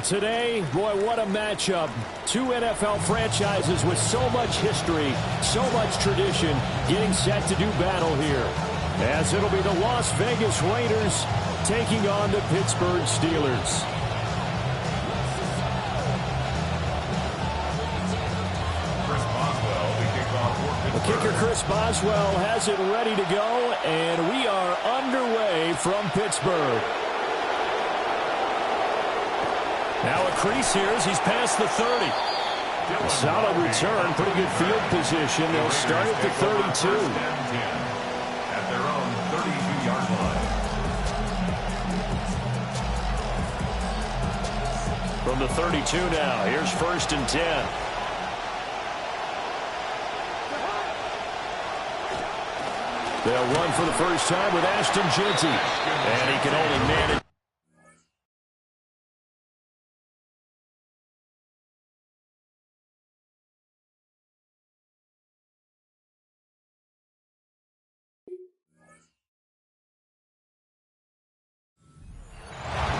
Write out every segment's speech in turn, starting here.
Today, boy, what a matchup. Two NFL franchises with so much history, so much tradition, getting set to do battle here. As it'll be the Las Vegas Raiders taking on the Pittsburgh Steelers. The kicker, Chris Boswell, has it ready to go, and we are underway from Pittsburgh. Now a crease here as he's past the 30. A solid return, pretty good field position. They'll start at the 32. At their own 32-yard line. From the 32 now, here's 1st and 10. They'll run for the first time with Ashton Jeanty. And he can only manage.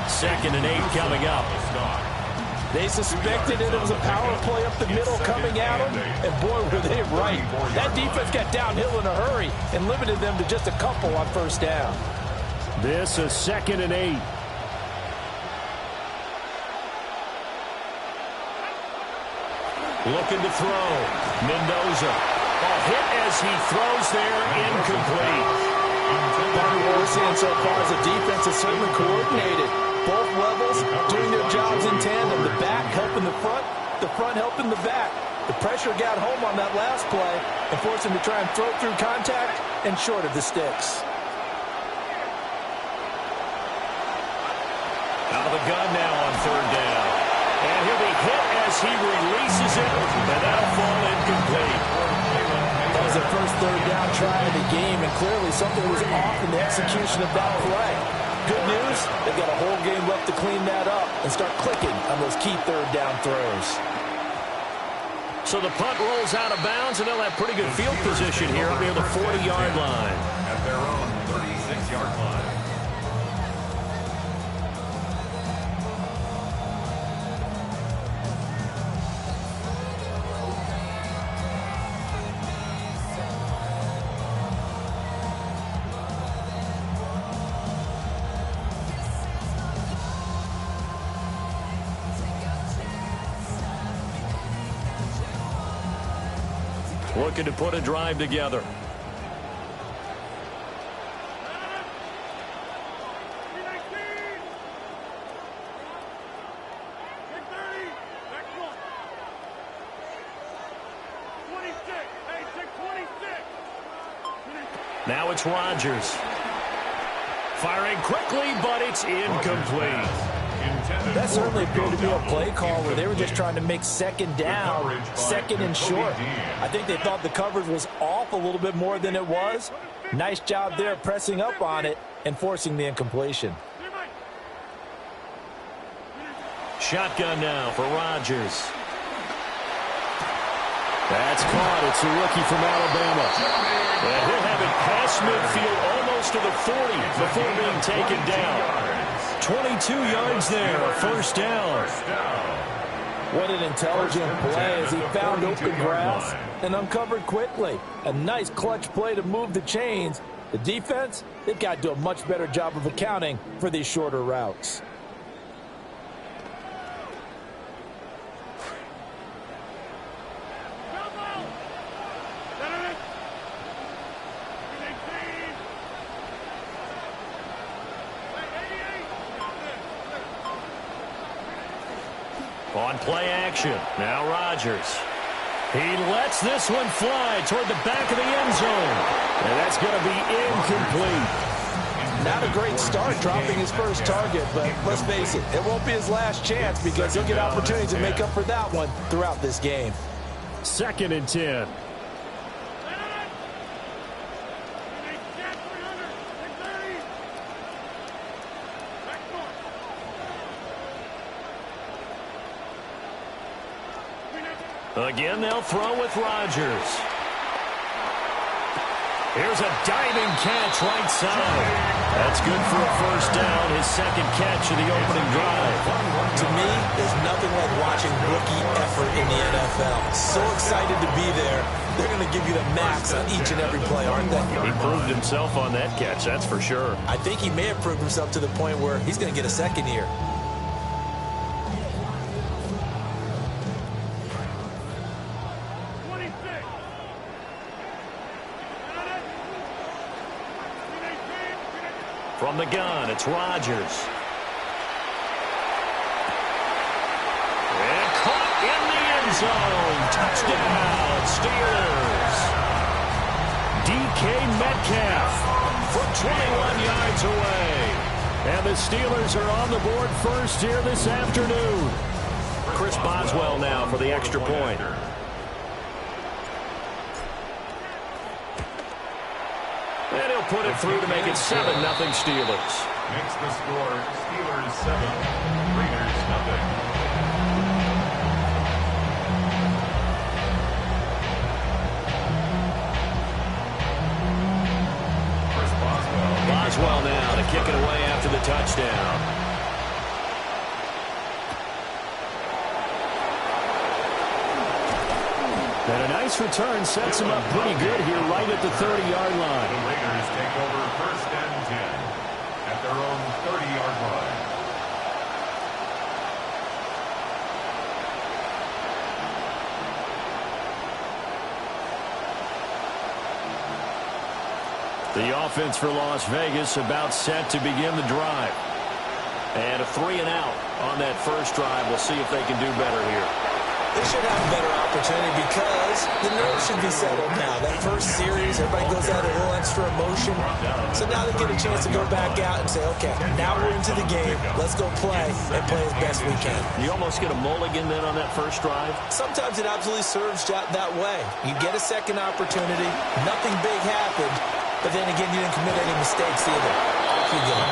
Second and 8 coming up. They suspected it was a power play up the middle coming at them, and boy, were they right. That defense got downhill in a hurry and limited them to just a couple on first down. This is 2nd and 8. Looking to throw. Mendoza. A hit as he throws there, incomplete. Part of what we're seeing so far is the defense is certainly coordinated. Both levels doing their jobs in tandem. The back helping the front helping the back. The pressure got home on that last play and forced him to try and throw through contact and short of the sticks. Out of the gun now on 3rd down. And he'll be hit as he releases it, and that'll fall incomplete. That was the first 3rd down try of the game, and clearly something was off in the execution of that play. Good news, they've got a whole game left to clean that up and start clicking on those key 3rd down throws. So the punt rolls out of bounds, and they'll have pretty good field position here up near the 40-yard line. At their own 36-yard line. Looking to put a drive together. Now it's Rodgers. Firing quickly, but it's incomplete. That certainly appeared to be a play call where they were just trying to make 2nd down, 2nd and short. I think they thought the coverage was off a little bit more than it was. Nice job there pressing up on it and forcing the incompletion. Shotgun now for Rodgers. That's caught. It's a rookie from Alabama. And he'll have it past midfield almost to the 40 before being taken down. 22 yards there, 1st down. What an intelligent play as he found open grass and uncovered quickly. A nice clutch play to move the chains. The defense, they've got to do a much better job of accounting for these shorter routes. On play action, now Rodgers. He lets this one fly toward the back of the end zone. And that's going to be incomplete. Not a great start dropping his first target, but let's face it, it won't be his last chance because he'll get opportunities to make up for that one throughout this game. 2nd and 10. Again, they'll throw with Rodgers. Here's a diving catch right side. That's good for a first down, his 2nd catch of the opening drive. To me, ever in the NFL. So excited to be there. They're going to give you the max on each and every play, aren't they? He proved himself on that catch, that's for sure. I think he may have proved himself to the point where he's going to get a second here. From the gun, it's Rodgers. And caught in the end zone. Touchdown, Steelers. DK Metcalf from 21 yards away. And the Steelers are on the board first here this afternoon. Chris Boswell now for the extra point. And he'll put it through to make it 7-0 Steelers. Makes the score Steelers 7, Raiders 0. Chris Boswell. Boswell now to kick it away after the touchdown. And a nice return sets him up pretty good here right at the 30-yard line. The Raiders take over 1st and 10 at their own 30-yard line. The offense for Las Vegas about set to begin the drive. And a 3 and out on that first drive. We'll see if they can do better here. They should have a better opportunity because the nerves should be settled now. That first series, everybody goes out a little extra emotion. So now they get a chance to go back out and say, okay, now we're into the game. Let's go play and play as best we can. You almost get a mulligan then on that first drive? Sometimes it absolutely serves that way. You get a second opportunity. Nothing big happened. But then again, you didn't commit any mistakes either. Off you go.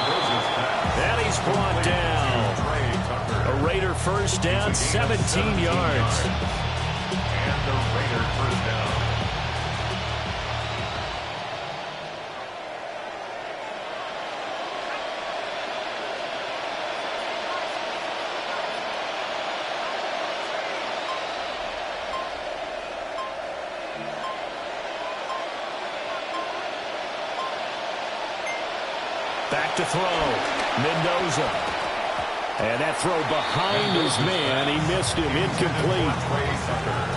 And he's brought down. A Raider first down, 17 yards. And the Raider first down. Back to throw. Mendoza. And that throw behind his man. He missed him. Incomplete.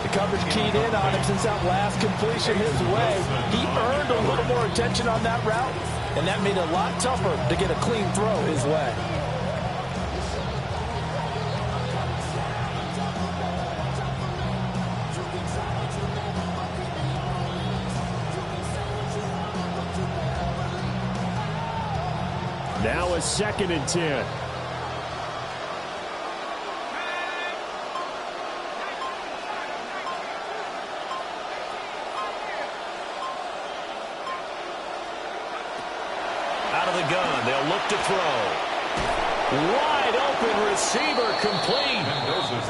The coverage keyed in on him since that last completion his way. He earned a little more attention on that route, and that made it a lot tougher to get a clean throw his way. Now a 2nd and 10. Out of the gun, they'll look to throw. Wide open receiver complete.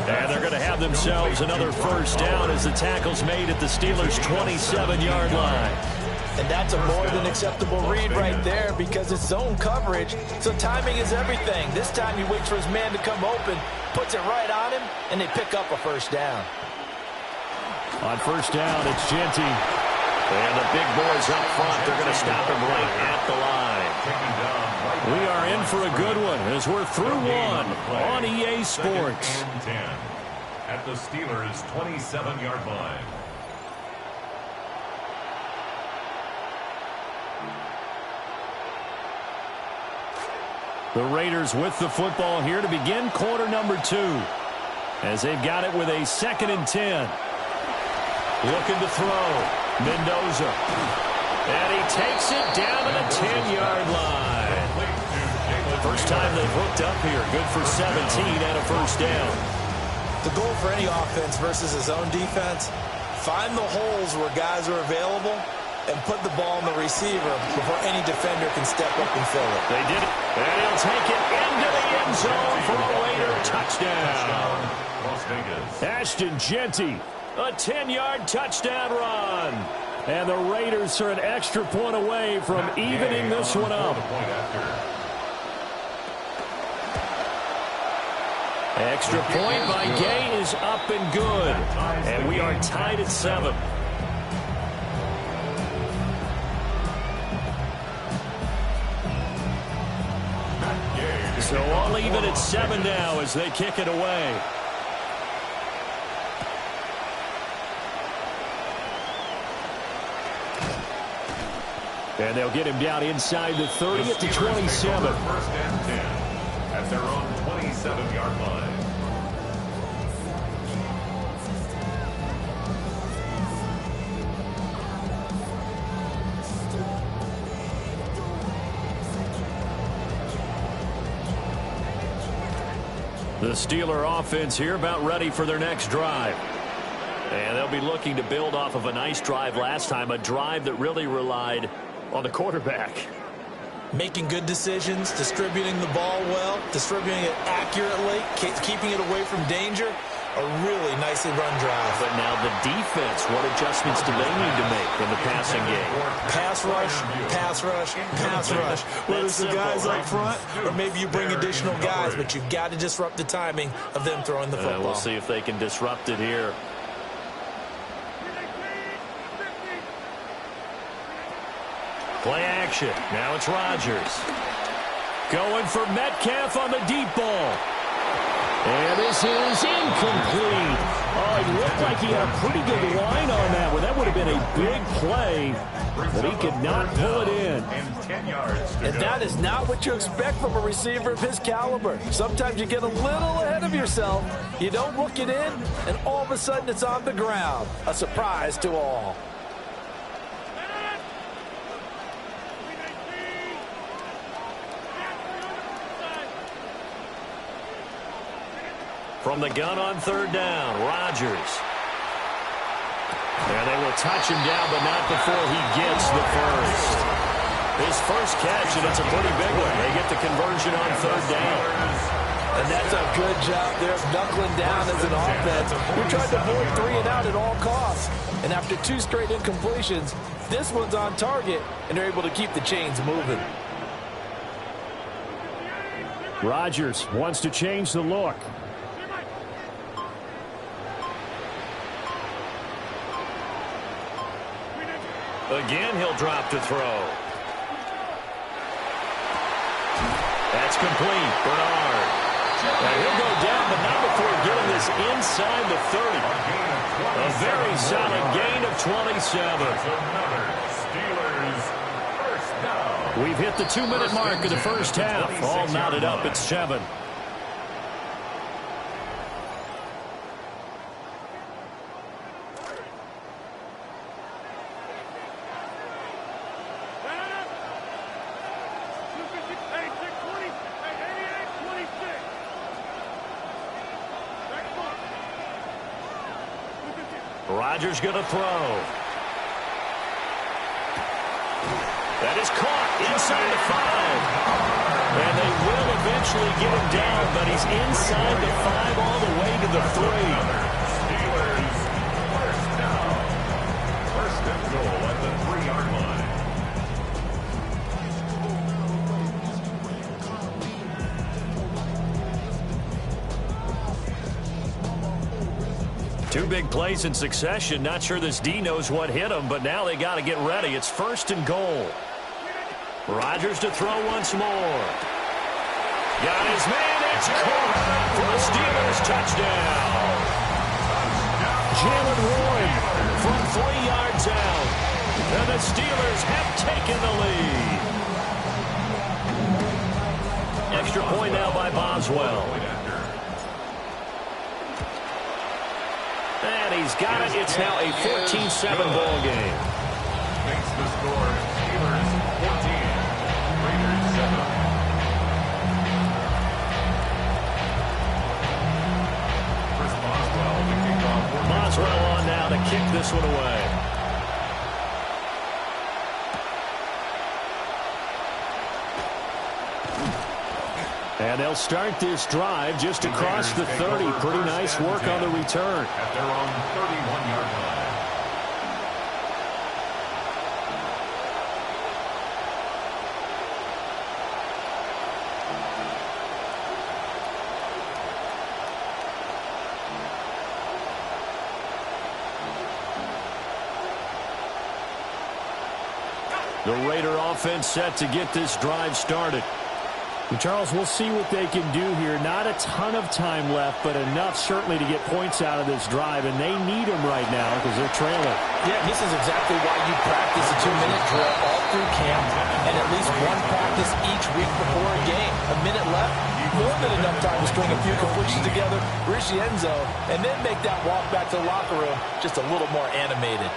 And they're going to have themselves another first down as the tackle's made at the Steelers' 27-yard line. And that's a more than acceptable read right there because it's zone coverage, so timing is everything. This time he waits for his man to come open, puts it right on him, and they pick up a first down. On first down, it's Genty. And the big boys up front, they're going to stop him right at the line. We are in for a good one as we're through one on EA Sports. 2nd and 10 at the Steelers' 27-yard line. The Raiders with the football here to begin quarter number 2 as they've got it with a 2nd and 10. Looking to throw. Mendoza. And he takes it down to the 10-yard line. First time they've hooked up here. Good for 17 and a first down. The goal for any offense versus his own defense, find the holes where guys are available and put the ball on the receiver before any defender can step up and fill it. They did it. And he'll take it into the end zone for a Raider touchdown. Las Vegas. Ashton Genty, a 10-yard touchdown run. And the Raiders are an extra point away from evening this one up. Extra point by Gay is up and good. And we are tied at 7. So all even at 7 now as they kick it away. And they'll get him down inside the 30 at the 27. First and 10 at their own 27-yard line. The Steeler offense here about ready for their next drive. And they'll be looking to build off of a nice drive last time, a drive that really relied on the quarterback. Making good decisions, distributing the ball well, distributing it accurately, keeping it away from danger. A really nicely run drive. But now the defense, what adjustments do they need to make in the passing game? Pass rush, pass rush, pass rush. Whether it's the guys up front or maybe you bring additional guys, but you've got to disrupt the timing of them throwing the football. We'll see if they can disrupt it here. Play action. Now it's Rodgers. Going for Metcalf on the deep ball. And this is incomplete. Oh, it looked like he had a pretty good line on that one. That would have been a big play, but he could not pull it in. And that is not what you expect from a receiver of his caliber. Sometimes you get a little ahead of yourself. You don't look it in, and all of a sudden it's on the ground. A surprise to all. From the gun on 3rd down, Rodgers. And they will touch him down, but not before he gets the first. His first catch, and it's a pretty big one. They get the conversion on 3rd down. And that's a good job there of knuckling down as an offense. We're trying to avoid 3 and out at all costs. And after 2 straight incompletions, this one's on target, and they're able to keep the chains moving. Rodgers wants to change the look. Again, he'll drop to throw. That's complete. Bernard. And he'll go down, but not before getting this inside the 30. A very solid gain of 27. We've hit the 2-minute mark of the first half. All knotted up at 7. Rodgers going to throw. That is caught inside the 5. And they will eventually get him down, but he's inside the 5 all the way to the 3. Steelers first down. First and goal at the 3-yard line. Two big plays in succession. Not sure this D knows what hit him, but now they got to get ready. It's 1st and goal. Rodgers to throw once more. Got his man. It's caught for a Steelers touchdown. Jalen Warren from 3 yards out. And the Steelers have taken the lead. Extra point now by Boswell. And he's got it. It's now a 14-7 ball game. Makes the score Steelers 14, Raiders 7. Chris Boswell to kick off. Boswell on now to kick this one away. And they'll start this drive just across the 30. Pretty nice work on the return. At their own 31-yard line. The Raider offense set to get this drive started. And Charles, we'll see what they can do here. Not a ton of time left, but enough certainly to get points out of this drive, and they need them right now because they're trailing. Yeah, this is exactly why you practice a 2-minute drill all through camp and at least one practice each week before a game. A minute left, more than enough time to string a few completions together, reach the end zone, and then make that walk back to the locker room just a little more animated.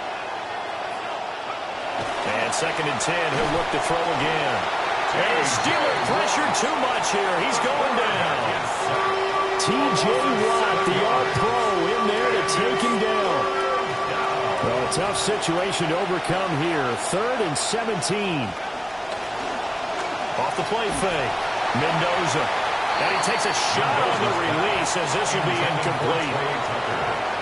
And 2nd and 10, he'll look to throw again. And Steeler pressured too much here. He's going down. T.J. Watt, the All-Pro, in there to take him down. Well, a tough situation to overcome here. 3rd and 17. Off the play fake. Mendoza. And he takes a shot on the release as this will be incomplete.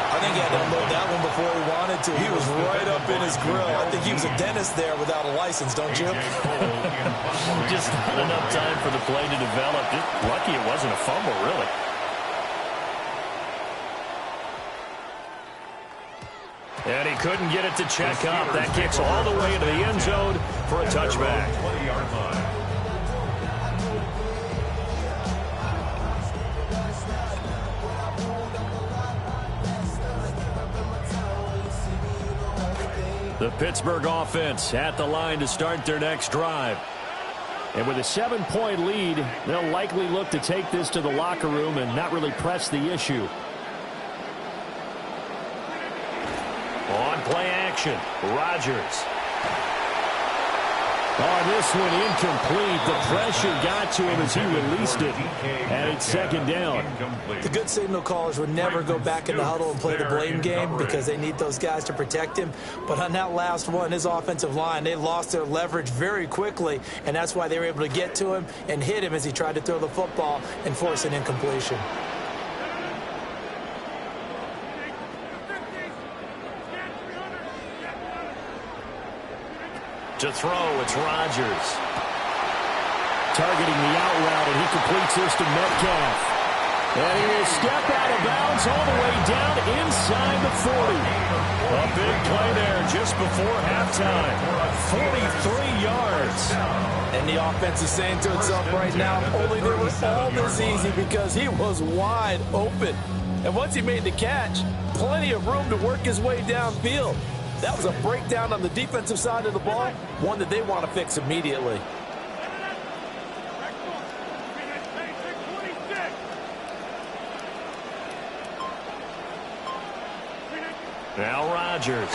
I think he had to unload that one before he wanted to. He was right up in his grill. I think he was a dentist there without a license, don't you? Just not enough time for the play to develop. Just lucky it wasn't a fumble, really. And he couldn't get it to check up. That kicks all the way into the end zone for a touchback. 20-yard line. The Pittsburgh offense at the line to start their next drive. And with a 7-point lead, they'll likely look to take this to the locker room and not really press the issue. On play action, Rodgers. Oh, this one incomplete. The pressure got to him as he released it. And it's 2nd down. The good signal callers would never go back in the huddle and play the blame game because they need those guys to protect him. But on that last one, his offensive line, they lost their leverage very quickly, and that's why they were able to get to him and hit him as he tried to throw the football and force an incompletion. To throw, it's Rodgers. Targeting the out route, and he completes this to Metcalf. And he will step out of bounds all the way down inside the 40. A big play there just before halftime. 43 yards. And the offense is saying to itself right now, only they were all this easy because he was wide open. And once he made the catch, plenty of room to work his way downfield. That was a breakdown on the defensive side of the ball, one that they want to fix immediately. Now Rodgers.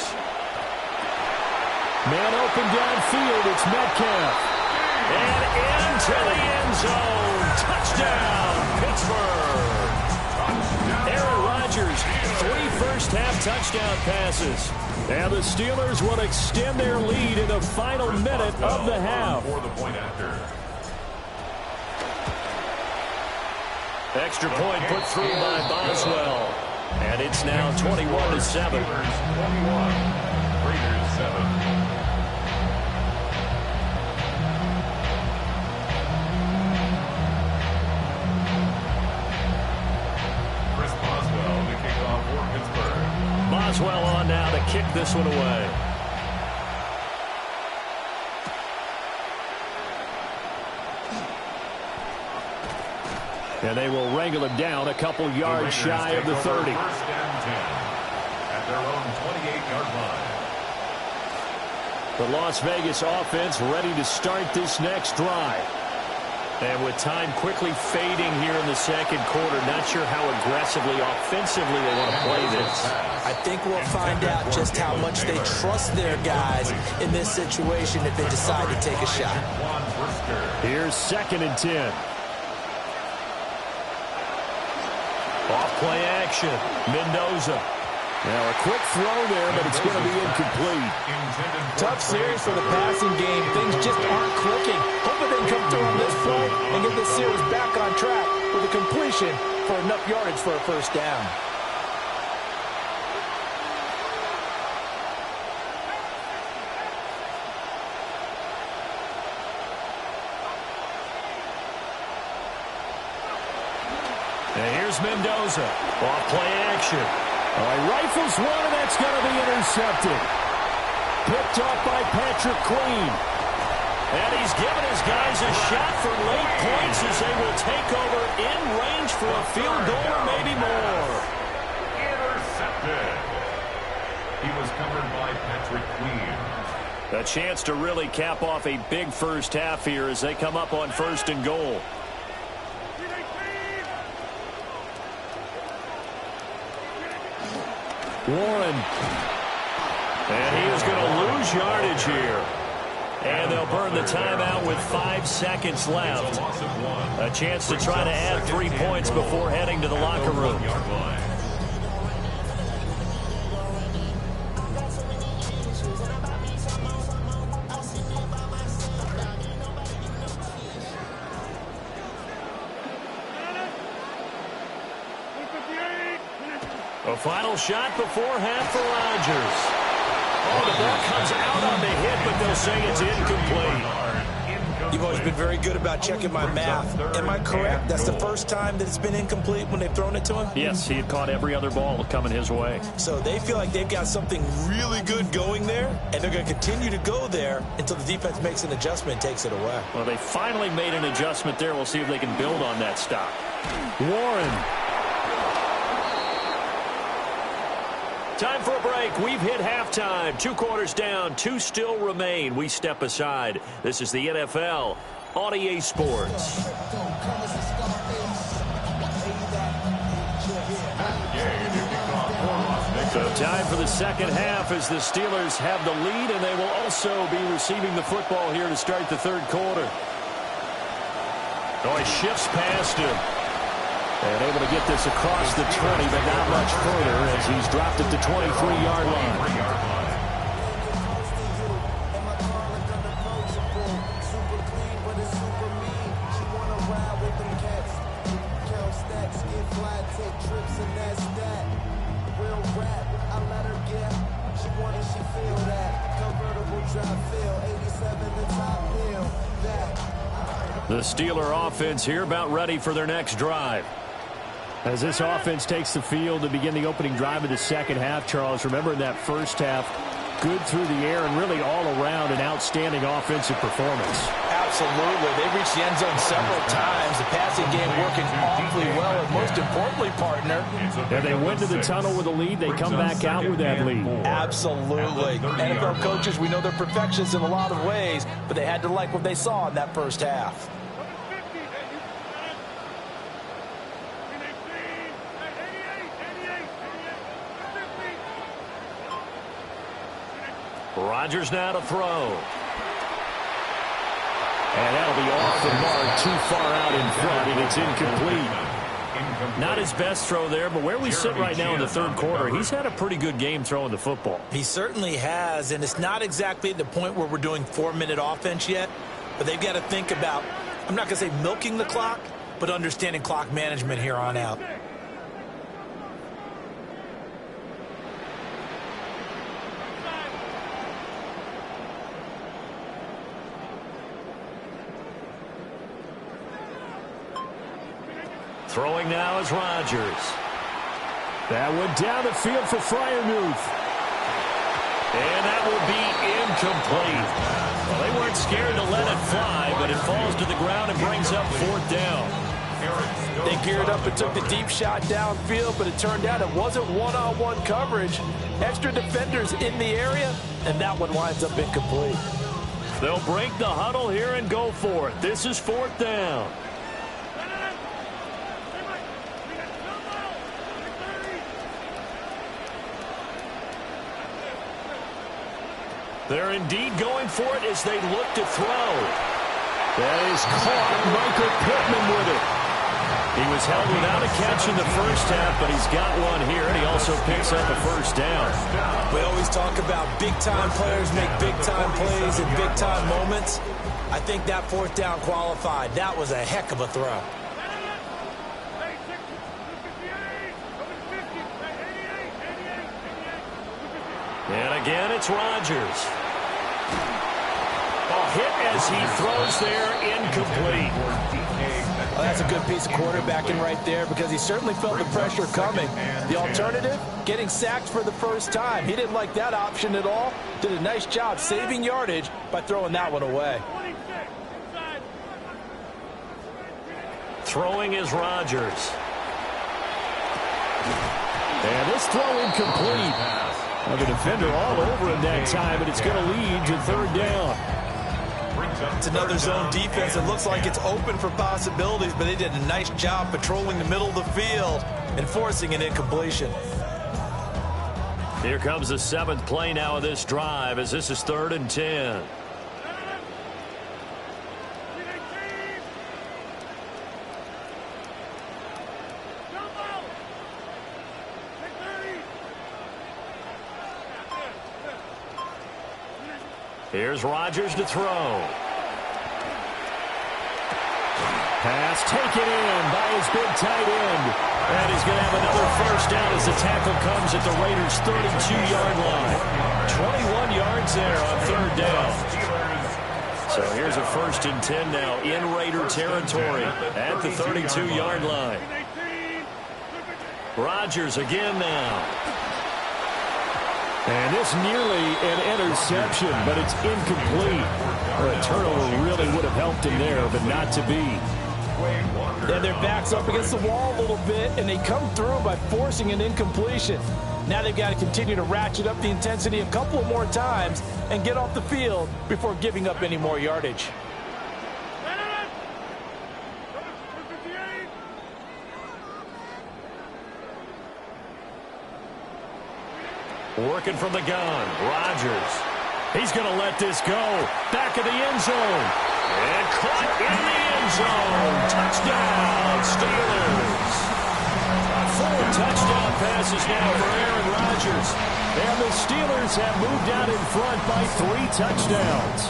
Man open downfield, it's Metcalf. And into the end zone. Touchdown, Pittsburgh. Aaron Rodgers, 3 first-half touchdown passes. And the Steelers will extend their lead in the final minute of the half. For the point after. Extra point put through by Boswell. And it's now 21-7. Steelers 21, Raiders 7. Chris Boswell to kick off for Pittsburgh. Boswell on now to kick this one away. And they will wrangle him down a couple yards shy of the 30. 1st and 10 at their own 28-yard line. The Las Vegas offense ready to start this next drive. And with time quickly fading here in the second quarter, not sure how aggressively, offensively they want to play this. I think we'll find out just how much they trust their guys in this situation if they decide to take a shot. Here's 2nd and 10. Off play action, Mendoza. Now a quick throw there, but it's going to be incomplete. Tough series for the passing game. Things just aren't clicking. Hoping they can come through on this play and get this series back on track with a completion for enough yardage for a first down. And here's Mendoza. Off play action. All right, rifles one, and that's going to be intercepted. Picked off by Patrick Queen. And he's given his guys a shot for late points as they will take over in range for a field goal or maybe more. Intercepted. He was covered by Patrick Queen. A chance to really cap off a big first half here as they come up on 1st and goal. Warren. And he is going to lose yardage here. And they'll burn the timeout with 5 seconds left. A chance to try to add 3 points before heading to the locker room. A final shot before half for Rodgers. Oh, the ball comes out on the hit, but they'll say it's incomplete. You've always been very good about checking my math. Am I correct? That's the first time that it's been incomplete when they've thrown it to him? Yes, he had caught every other ball coming his way. So they feel like they've got something really good going there, and they're going to continue to go there until the defense makes an adjustment and takes it away. Well, they finally made an adjustment there. We'll see if they can build on that stop. Warren. Time for a break. We've hit halftime. 2 quarters down. 2 still remain. We step aside. This is the NFL on EA Sports. So time for the second half as the Steelers have the lead, and they will also be receiving the football here to start the 3rd quarter. Oh, he shifts past him. And able to get this across the 20, but not much further as he's dropped at the 23-yard line. The Steeler offense here about ready for their next drive. As this offense takes the field to begin the opening drive of the second half, Charles, remember in that first half, good through the air and really all around an outstanding offensive performance. Absolutely. They've reached the end zone several times. The passing game working awfully well, and most importantly, partner. And they went to the tunnel with a lead. They come back out with that lead. Absolutely. NFL coaches, we know they're perfectionists in a lot of ways, but they had to like what they saw in that first half. Rodgers now to throw. And that'll be off the mark, too far out in front, and it's incomplete. Not his best throw there, but where we sit right now in the 3rd quarter, he's had a pretty good game throwing the football. He certainly has, and it's not exactly at the point where we're doing 4-minute offense yet, but they've got to think about, I'm not going to say milking the clock, but understanding clock management here on out. Throwing now is Rodgers. That went down the field for Freiermuth. And that will be incomplete. Well, they weren't scared to let it fly, but it falls to the ground and brings up 4th down. They geared up and took the deep shot downfield, but it turned out it wasn't one-on-one coverage. Extra defenders in the area, and that one winds up incomplete. They'll break the huddle here and go for it. This is 4th down. They're indeed going for it as they look to throw. That is caught. Michael Pittman with it. He was held without a catch in the first half, but he's got one here, and he also picks up a 1st down. We always talk about big-time players make big-time plays in big-time moments. I think that 4th down qualified. That was a heck of a throw. And again, it's Rodgers. A hit as he throws there, incomplete. Well, that's a good piece of quarterbacking right there because he certainly felt the pressure coming. The alternative, getting sacked for the first time. He didn't like that option at all. Did a nice job saving yardage by throwing that one away. Throwing is Rodgers. And this throw incomplete. Well, the defender all over him that time, but it's going to lead to third down. It's another zone defense. It looks like it's open for possibilities, but they did a nice job patrolling the middle of the field and forcing an incompletion. Here comes the 7th play now of this drive as this is 3rd and 10. Here's Rodgers to throw. Pass taken in by his big tight end. And he's going to have another first down as the tackle comes at the Raiders' 32-yard line. 21 yards there on 3rd down. So here's a 1st and 10 now in Raider territory at the 32-yard line. Rodgers again now. And this nearly an interception, but it's incomplete. Well, a turnover really would have helped him there, but not to be. Yeah, their back's up against the wall a little bit, and they come through by forcing an incompletion. Now they've got to continue to ratchet up the intensity a couple of more times and get off the field before giving up any more yardage. Working from the gun, Rodgers. He's going to let this go. Back of the end zone. And caught in the end zone. Touchdown, Steelers. 4 touchdown passes now for Aaron Rodgers. And the Steelers have moved out in front by 3 touchdowns.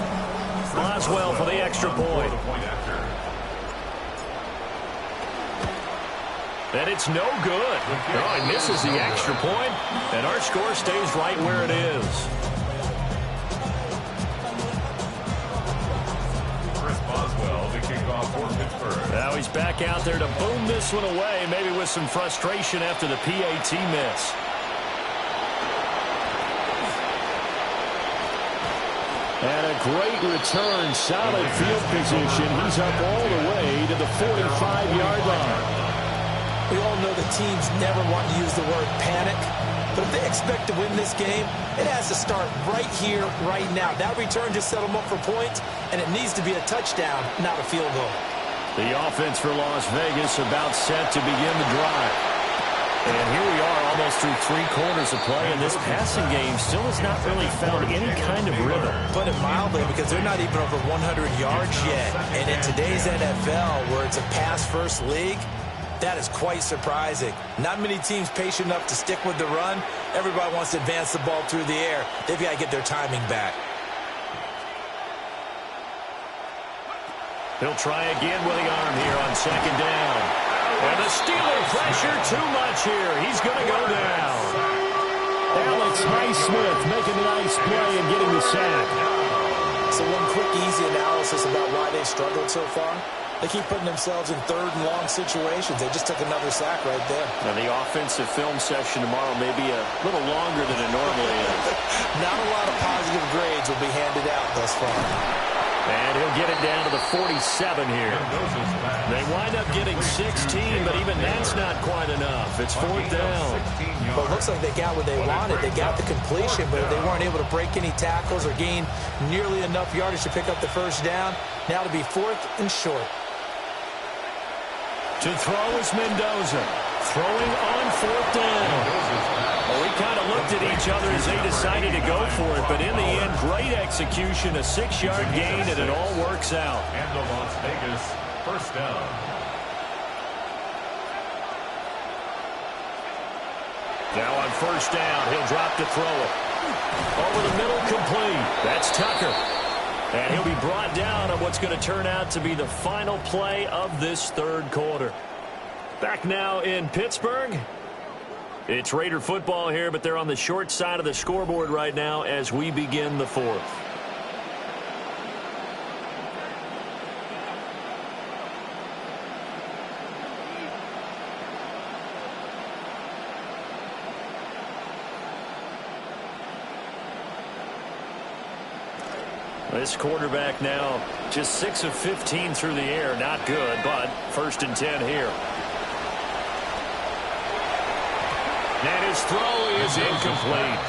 Boswell for the extra point. And it's no good. Oh, he misses the extra point, and our score stays right where it is. Chris Boswell, the kickoff for Pittsburgh. Now he's back out there to boom this one away, maybe with some frustration after the PAT miss. And a great return, solid field position. He's up all the way to the 45-yard line. We all know the teams never want to use the word panic, but if they expect to win this game, it has to start right here, right now. That return just set them up for points, and it needs to be a touchdown, not a field goal. The offense for Las Vegas about set to begin the drive. And here we are almost through 3 quarters of play, and this passing game still has not really found any kind of rhythm. Put it mildly, because they're not even over 100 yards yet. And in today's NFL, where it's a pass-first league, that is quite surprising. Not many teams patient enough to stick with the run. Everybody wants to advance the ball through the air. They've got to get their timing back. He'll try again with the arm here on 2nd down. And the Steeler pressure too much here. He's going to go down. Alex Highsmith making a nice play and getting the sack. So one quick, easy analysis about why they've struggled so far. They keep putting themselves in 3rd and long situations. They just took another sack right there. Now the offensive film session tomorrow may be a little longer than it normally is. Not a lot of positive grades will be handed out thus far. And he'll get it down to the 47 here. They wind up getting 16, but even that's not quite enough. It's 4th down. Well, it looks like they got what they wanted. They got the completion, but they weren't able to break any tackles or gain nearly enough yardage to pick up the first down. Now to be 4th and short. To throw is Mendoza. Throwing on 4th down. Well, we kind of looked at each other as they decided to go for it, but in the end, great execution, a 6-yard gain, and it all works out. And the Las Vegas first down. Now on 1st down, he'll drop to throw it. Over the middle, complete. That's Tucker. And he'll be brought down on what's going to turn out to be the final play of this 3rd quarter. Back now in Pittsburgh. It's Raider football here, but they're on the short side of the scoreboard right now as we begin the 4th. This quarterback now just 6 of 15 through the air. Not good, but 1st and 10 here. And his throw is incomplete.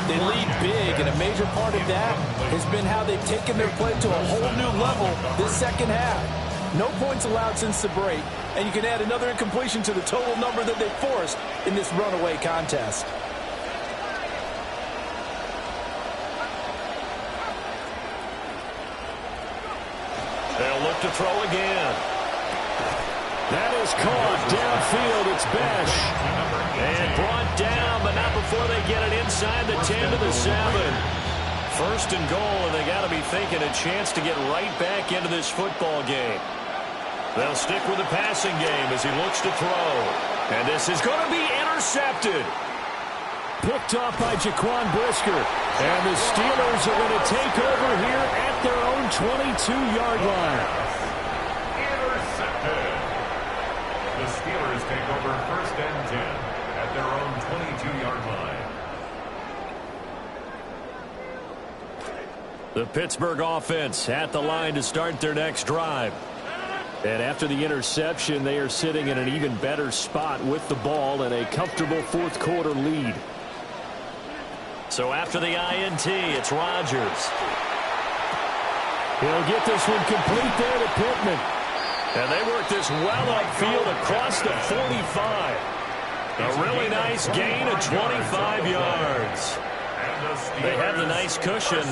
They lead big, and a major part of that has been how they've taken their play to a whole new level this second half. No points allowed since the break, and you can add another incompletion to the total number that they forced in this runaway contest. They'll look to throw again. That is caught downfield. It's Besh. And brought down, but not before they get it inside the 10 to the 7. 1st and goal, and they got to be thinking a chance to get right back into this football game. They'll stick with the passing game as he looks to throw. And this is going to be intercepted. Picked off by Jaquan Brisker. And the Steelers are going to take over here at their own 22-yard line. Intercepted. The Steelers take over 1st and 10 at their own 22-yard line. The Pittsburgh offense at the line to start their next drive. And after the interception, they are sitting in an even better spot with the ball and a comfortable 4th quarter lead. So after the INT, it's Rodgers. He'll get this one complete there to Pittman. And they work this well upfield across the 45. A really nice gain of 25 yards. They have the nice cushion.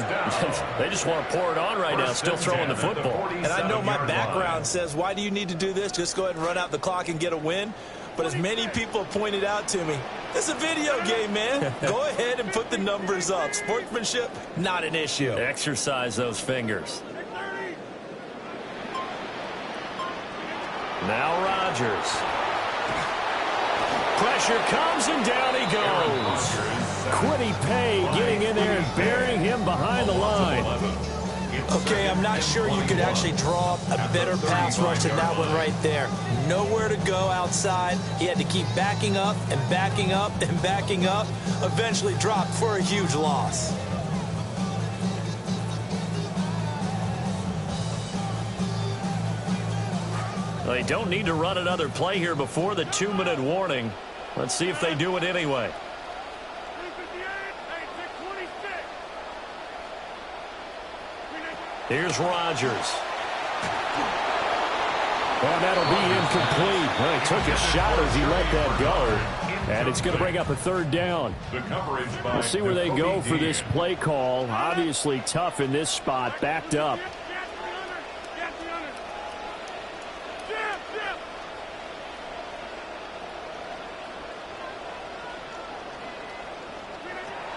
They just want to pour it on right now, still throwing the football. And I know my background says, why do you need to do this? Just go ahead and run out the clock and get a win. But as many people have pointed out to me, it's a video game, man. Go ahead and put the numbers up. Sportsmanship, not an issue. Exercise those fingers. Now Rodgers. Pressure comes and down he goes. Quiddy Pay getting in there and burying him behind the line. Okay, I'm not sure you could actually draw a better pass rush than that one right there. Nowhere to go outside. He had to keep backing up and backing up and backing up. Eventually dropped for a huge loss. They don't need to run another play here before the 2-minute warning. Let's see if they do it anyway. Here's Rodgers. And that'll be incomplete. Well, he took a shot as he let that go. And it's going to bring up a 3rd down. We'll see where they go for this play call. Obviously tough in this spot, backed up.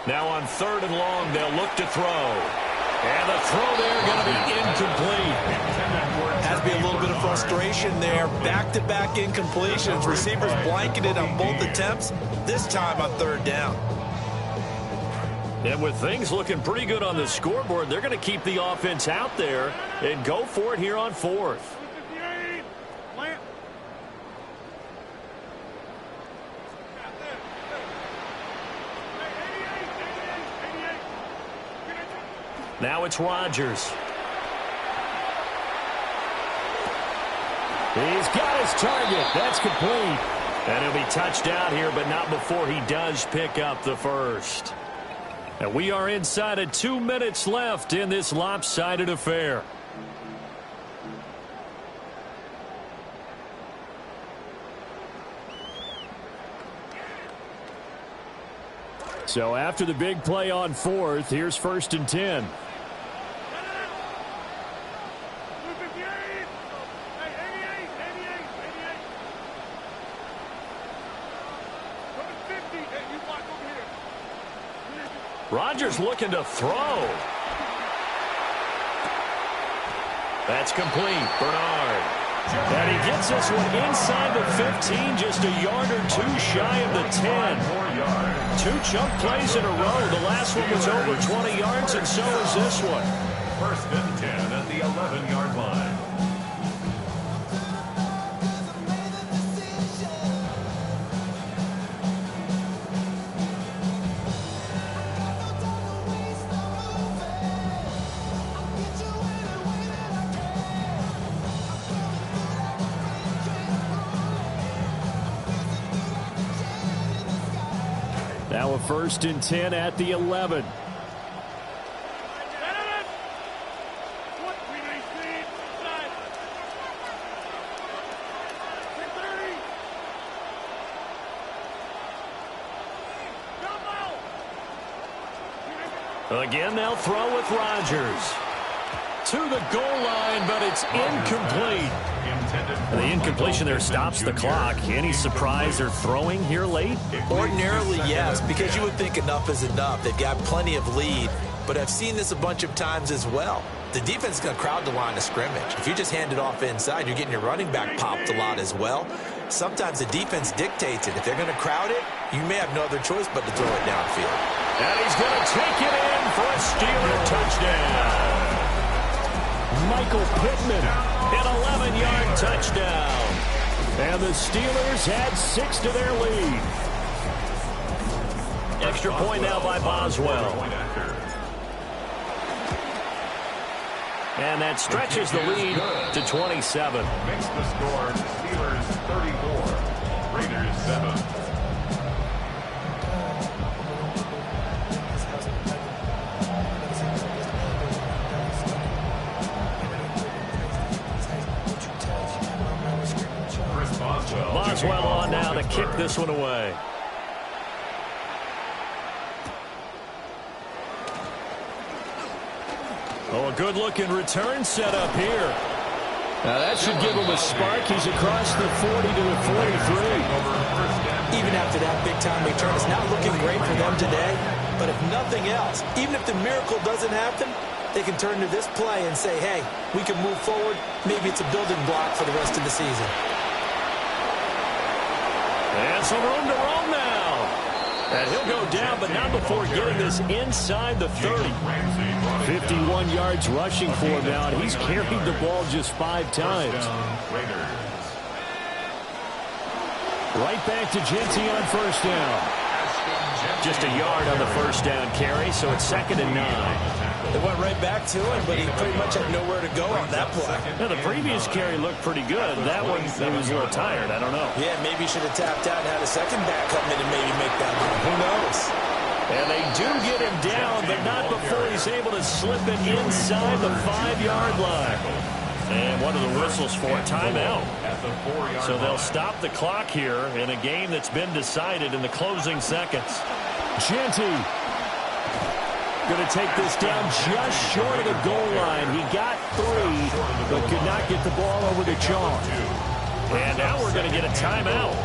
Now on 3rd and long, they'll look to throw. And the throw there going to be incomplete. Has to be a little bit of frustration there. Back-to-back incompletions. Receivers blanketed on both attempts, this time on 3rd down. And with things looking pretty good on the scoreboard, they're going to keep the offense out there and go for it here on 4th. Now it's Rodgers. He's got his target. That's complete. And he'll be touched out here, but not before he does pick up the 1st. And we are inside of 2 minutes left in this lopsided affair. So after the big play on 4th, here's 1st and 10. Rodgers looking to throw. That's complete. Bernard. And he gets this one inside the 15, just a yard or 2 shy of the 10. 2 chunk plays in a row. The last one was over 20 yards, and so is this one. 1st and 10 at the 11-yard line. Now a 1st and 10 at the 11. Again, they'll throw with Rodgers. To the goal line, but it's incomplete. The incompletion there stops the clock. Any surprise they're throwing here late? Ordinarily, yes, because you would think enough is enough. They've got plenty of lead, but I've seen this a bunch of times as well. The defense is going to crowd the line of scrimmage. If you just hand it off inside, you're getting your running back popped a lot as well. Sometimes the defense dictates it. If they're going to crowd it, you may have no other choice but to throw it downfield. And he's going to take it in for a Steeler touchdown. Michael Pittman, an 11-yard touchdown. And the Steelers add 6 to their lead. Extra point now by Boswell. And that stretches the lead to 27. Makes the score Steelers 34, Raiders 7. Boswell on now to kick this one away. Oh, a good-looking return set up here. Now that should give him a spark. He's across the 40 to the 43. Even after that big-time return, it's not looking great for them today. But if nothing else, even if the miracle doesn't happen, they can turn to this play and say, hey, we can move forward. Maybe it's a building block for the rest of the season. And some room to roam now. And he'll go down, but not before getting this inside the 30. 51 yards rushing for him now, and he's carried the ball just 5 times. Right back to Genty on 1st down. Just a yard on the 1st down carry, so it's 2nd and 9. They went right back to him, but he pretty much had nowhere to go on that play. Now, the previous carry looked pretty good. That one, he was a little tired. I don't know. Yeah, maybe he should have tapped out and had a second back come in and maybe make that run. Who knows? And they do get him down, but not before he's able to slip it inside the 5-yard line. And one of the whistles for a timeout. So they'll stop the clock here in a game that's been decided in the closing seconds. Genty going to take this down just short of the goal line. He got 3, but could not get the ball over the chalk. And now we're going to get a timeout.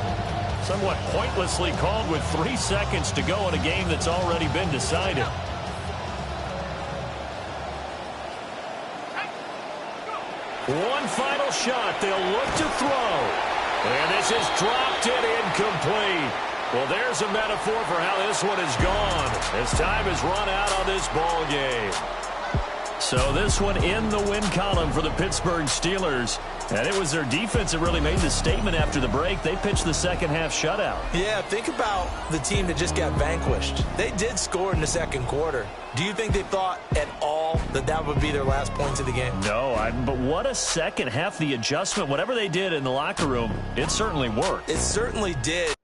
Somewhat pointlessly called with 3 seconds to go in a game that's already been decided. One final shot. They'll look to throw. And this is dropped and incomplete. Well, there's a metaphor for how this one is gone. As time has run out on this ball game. So this one in the win column for the Pittsburgh Steelers. And it was their defense that really made the statement after the break. They pitched the second-half shutout. Yeah, think about the team that just got vanquished. They did score in the second quarter. Do you think they thought at all that that would be their last points of the game? No, but what a second half. The adjustment, whatever they did in the locker room, it certainly worked. It certainly did.